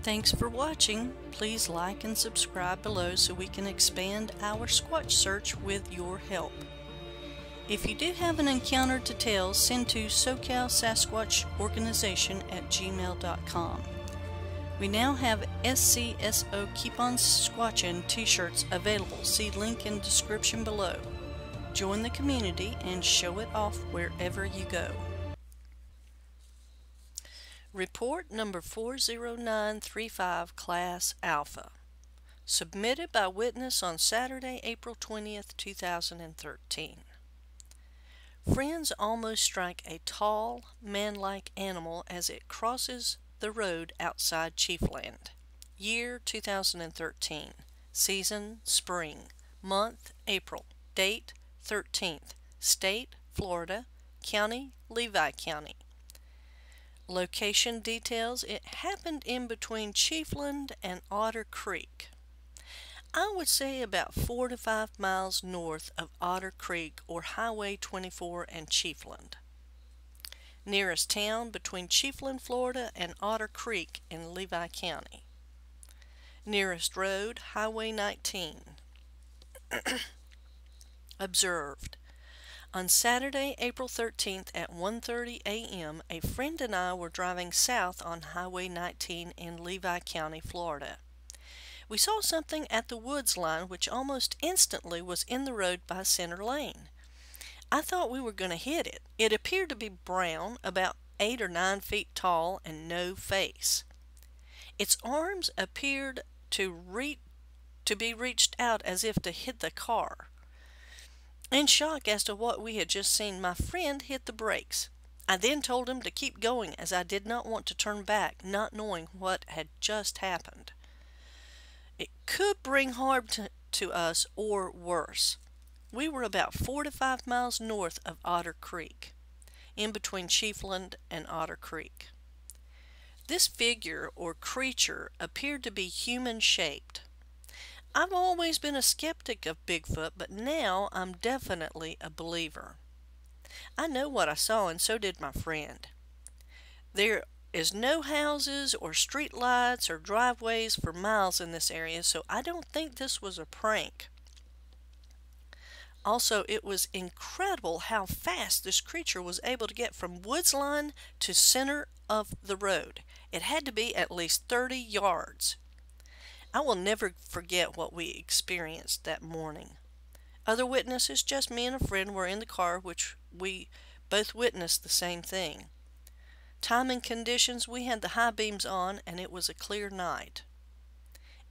Thanks for watching. Please like and subscribe below so we can expand our Squatch search with your help. If you do have an encounter to tell, send to SoCalSasquatchOrganization@gmail.com. We now have SCSO Keep On Squatchin' t-shirts available. See link in description below. Join the community and show it off wherever you go. Report number 40935, Class Alpha. Submitted by witness on Saturday, April 20th, 2013. Friends almost strike a tall, man-like animal as it crosses the road outside Chiefland. Year 2013. Season spring. Month April. Date 13th. State Florida. County Levy County. Location details: it happened in between Chiefland and Otter Creek. I would say about 4 to 5 miles north of Otter Creek or Highway 24 and Chiefland. Nearest town between Chiefland, Florida and Otter Creek in Levy County. Nearest road, Highway 19. Observed. On Saturday, April 13th at 1:30 a.m., a friend and I were driving south on Highway 19 in Levy County, Florida. We saw something at the woods line which almost instantly was in the road by center lane. I thought we were going to hit it. It appeared to be brown, about 8 or 9 feet tall, and no face. Its arms appeared to be reached out as if to hit the car. In shock as to what we had just seen, my friend hit the brakes. I then told him to keep going as I did not want to turn back, not knowing what had just happened. It could bring harm to us or worse. We were about 4 to 5 miles north of Otter Creek, in between Chiefland and Otter Creek. This figure or creature appeared to be human-shaped. I've always been a skeptic of Bigfoot, but now I'm definitely a believer. I know what I saw, and so did my friend. There is no houses or street lights or driveways for miles in this area, so I don't think this was a prank. Also, it was incredible how fast this creature was able to get from woods line to center of the road. It had to be at least 30 yards. I will never forget what we experienced that morning. Other witnesses, just me and a friend, were in the car, which we both witnessed the same thing. Time and conditions: we had the high beams on and it was a clear night.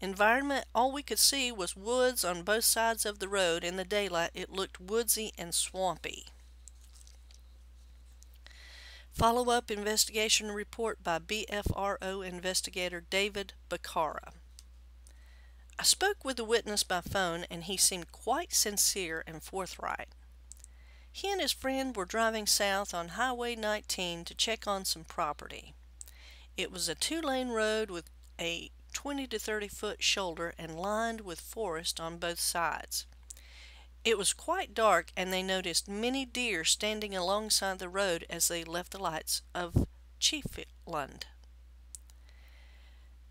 Environment: all we could see was woods on both sides of the road. In the daylight it looked woodsy and swampy. Follow-up investigation report by BFRO Investigator David Bacara. I spoke with the witness by phone and he seemed quite sincere and forthright. He and his friend were driving south on Highway 19 to check on some property. It was a 2-lane road with a 20 to 30 foot shoulder and lined with forest on both sides. It was quite dark and they noticed many deer standing alongside the road as they left the lights of Chiefland.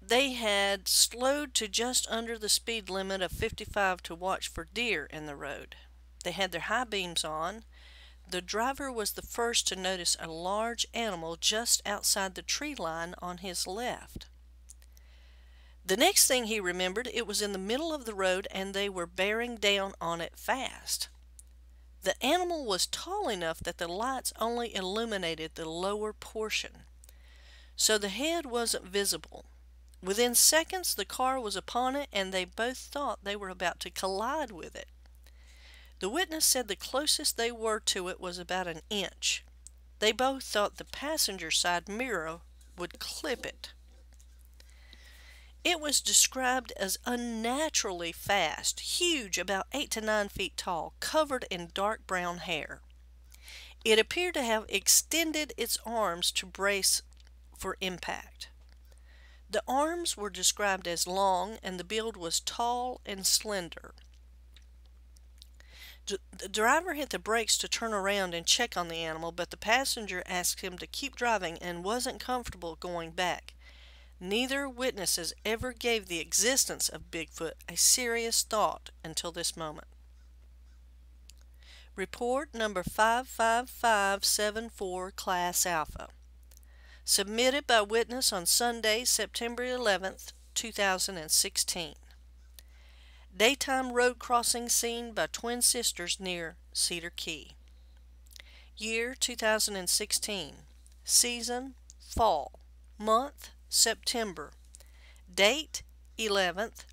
They had slowed to just under the speed limit of 55 to watch for deer in the road. They had their high beams on. The driver was the first to notice a large animal just outside the tree line on his left. The next thing he remembered, it was in the middle of the road and they were bearing down on it fast. The animal was tall enough that the lights only illuminated the lower portion, so the head wasn't visible. Within seconds the car was upon it and they both thought they were about to collide with it. The witness said the closest they were to it was about an inch. They both thought the passenger side mirror would clip it. It was described as unnaturally fast, huge, about 8 to 9 feet tall, covered in dark brown hair. It appeared to have extended its arms to brace for impact. The arms were described as long and the build was tall and slender. The driver hit the brakes to turn around and check on the animal, but the passenger asked him to keep driving and wasn't comfortable going back. Neither witnesses ever gave the existence of Bigfoot a serious thought until this moment. Report number 55574, Class Alpha. Submitted by witness on Sunday, September 11th, 2016. Daytime road crossing seen by twin sisters near Cedar Key. Year 2016. Season, fall. Month, September. Date, 11th.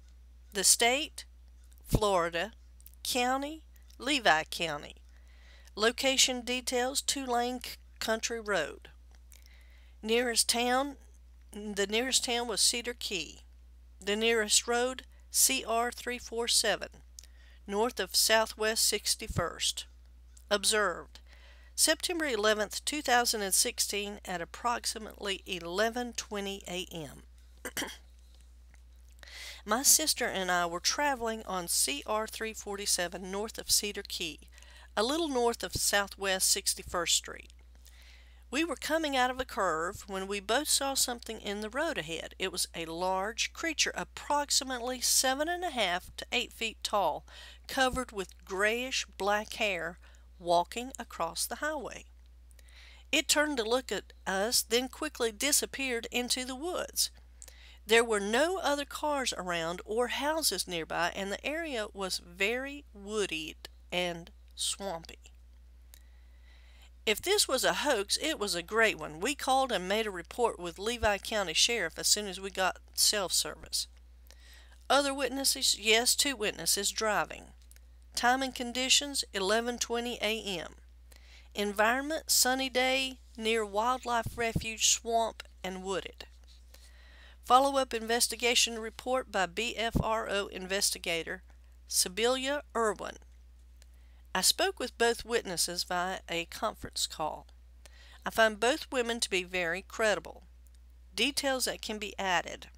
The state, Florida. County, Levy County. Location details, 2-lane country road. The nearest town was Cedar Key. The nearest road, CR 347, north of Southwest 61st. Observed, September 11th, 2016 at approximately 11:20 a.m. My sister and I were traveling on CR 347 north of Cedar Key, a little north of Southwest 61st Street. We were coming out of a curve when we both saw something in the road ahead. It was a large creature approximately 7.5 to 8 feet tall, covered with grayish black hair, walking across the highway. It turned to look at us, then quickly disappeared into the woods. There were no other cars around or houses nearby, and the area was very wooded and swampy. If this was a hoax, it was a great one. We called and made a report with Levy County Sheriff as soon as we got self-service. Other witnesses? Yes, 2 witnesses driving. Time and conditions, 11:20 a.m. Environment, sunny day, near wildlife refuge, swamp, and wooded. Follow-up investigation report by BFRO Investigator, Sibylla Irwin. I spoke with both witnesses via a conference call. I find both women to be very credible. Details that can be added.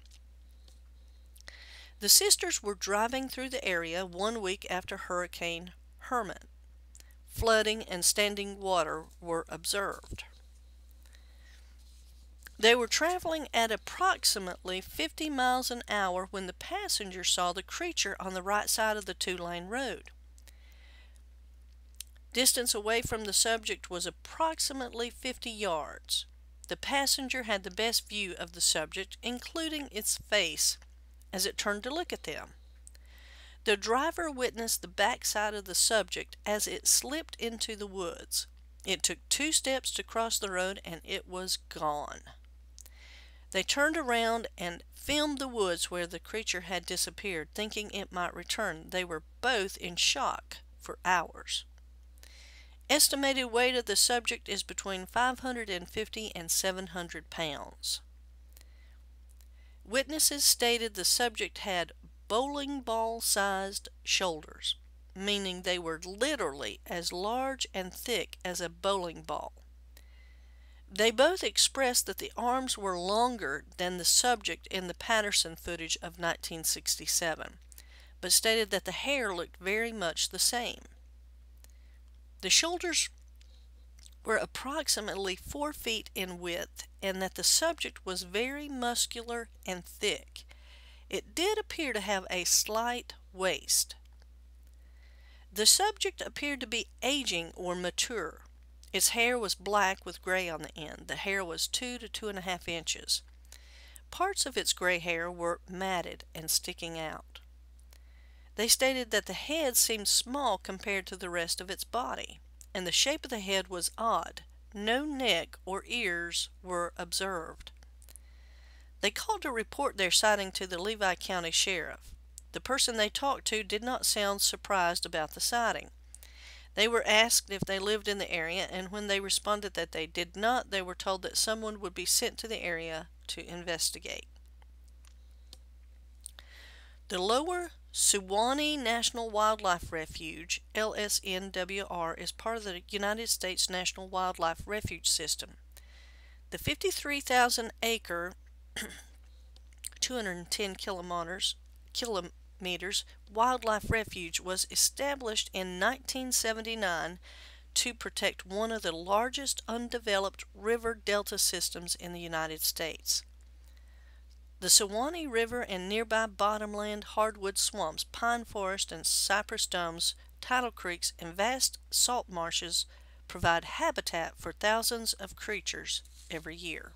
The sisters were driving through the area 1 week after Hurricane Herman. Flooding and standing water were observed. They were traveling at approximately 50 miles an hour when the passenger saw the creature on the right side of the 2-lane road. Distance away from the subject was approximately 50 yards. The passenger had the best view of the subject, including its face, as it turned to look at them. The driver witnessed the backside of the subject as it slipped into the woods. It took 2 steps to cross the road and it was gone. They turned around and filmed the woods where the creature had disappeared, thinking it might return. They were both in shock for hours. Estimated weight of the subject is between 550 and 700 pounds. Witnesses stated the subject had bowling ball-sized shoulders, meaning they were literally as large and thick as a bowling ball. They both expressed that the arms were longer than the subject in the Patterson footage of 1967, but stated that the hair looked very much the same. The shoulders were approximately 4 feet in width, and that the subject was very muscular and thick. It did appear to have a slight waist. The subject appeared to be aging or mature. Its hair was black with gray on the end. The hair was 2 to 2.5 inches. Parts of its gray hair were matted and sticking out. They stated that the head seemed small compared to the rest of its body, and the shape of the head was odd. No neck or ears were observed. They called to report their sighting to the Levy County Sheriff. The person they talked to did not sound surprised about the sighting. They were asked if they lived in the area, and when they responded that they did not, they were told that someone would be sent to the area to investigate. The Lower Suwannee National Wildlife Refuge, LSNWR, is part of the United States National Wildlife Refuge System. The 53,000-acre, 210 kilometers wildlife refuge was established in 1979 to protect one of the largest undeveloped river delta systems in the United States. The Suwannee River and nearby bottomland, hardwood swamps, pine forest, and cypress domes, tidal creeks, and vast salt marshes provide habitat for thousands of creatures every year.